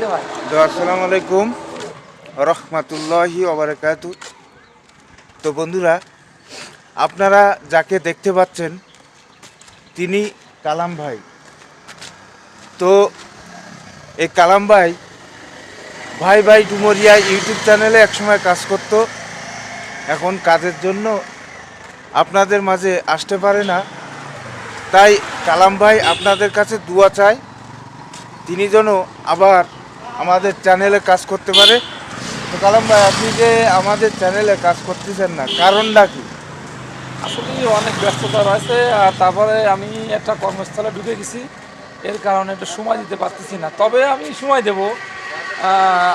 তো আসসালামু আলাইকুম রহমতুল্লাহি ওয়া বারাকাতুহু। তো বন্ধুরা, আপনারা যাকে দেখতে পাচ্ছেন তিনি কালাম ভাই। তো এই কালাম ভাই ভাই ভাই ডুমুরিয়া ইউটিউব চ্যানেলে একসময় কাজ করত। এখন কাজের জন্য আপনাদের মাঝে আসতে পারে না। তাই কালাম ভাই আপনাদের কাছে দোয়া চায় তিনি যেন আবার আমাদের চ্যানেলে কাজ করতে পারে। তো কালাম ভাই, আপনি যে আমাদের চ্যানেলে কাজ করতেছেন না, কারণটা কি? আসলে অনেক ব্যস্ততা রয়েছে, আর তারপরে আমি একটা কর্মস্থলে ঢুকে গেছি, এর কারণে একটু সময় দিতে পারতেছি না। তবে আমি সময় দেব,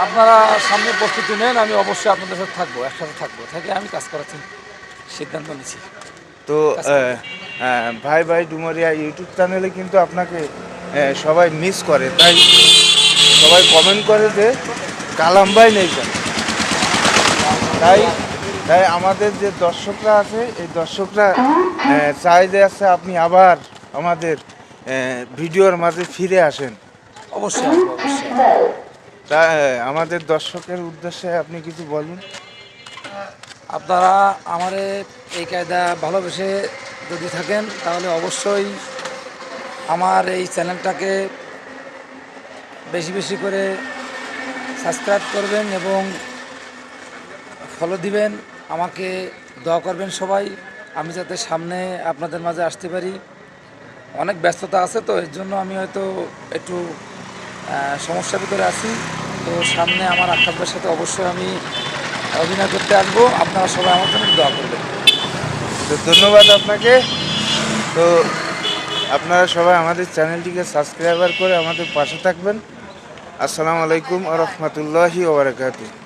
আপনারা সামনে প্রস্তুতি নেন, আমি অবশ্যই আপনাদের সাথে থাকবো, একসাথে থাকবো, থেকে আমি কাজ করার সিদ্ধান্ত নিয়েছি। তো ভাই ভাই ডুমুরিয়া ইউটিউব চ্যানেলে কিন্তু আপনাকে সবাই মিস করে, তাই সবাই কমেন্ট করে যে কালাম ভাই নেই কেন। তাই তাই আমাদের যে দর্শকরা আছে, এই দর্শকরা চাই যে আছে আপনি আবার আমাদের ভিডিওর মাঝে ফিরে আসেন। অবশ্যই আসবো, অবশ্যই। তা আমাদের দর্শকের উদ্দেশ্যে আপনি কিছু বলুন। আপনারা আমার এই কায়দা ভালোবেসে যদি থাকেন তাহলে অবশ্যই আমার এই চ্যানেলটাকে বেশি বেশি করে সাবস্ক্রাইব করবেন এবং ফলো দিবেন, আমাকে দোয়া করবেন সবাই, আমি যাতে সামনে আপনাদের মাঝে আসতে পারি। অনেক ব্যস্ততা আছে, তো এর জন্য আমি হয়তো একটু সমস্যার ভিতরে আছি। তো সামনে আমার আকাশের সাথে অবশ্যই আমি অভিনয় করতে আসবো, আপনারা সবাই আমার জন্য দোয়া করবেন। তো ধন্যবাদ আপনাকে। তো আপনারা সবাই আমাদের চ্যানেলটিকে সাবস্ক্রাইবার করে আমাদের পাশে থাকবেন। আসসালামু আলাইকুম ওয়া রাহমাতুল্লাহি ওয়া বারাকাতুহু।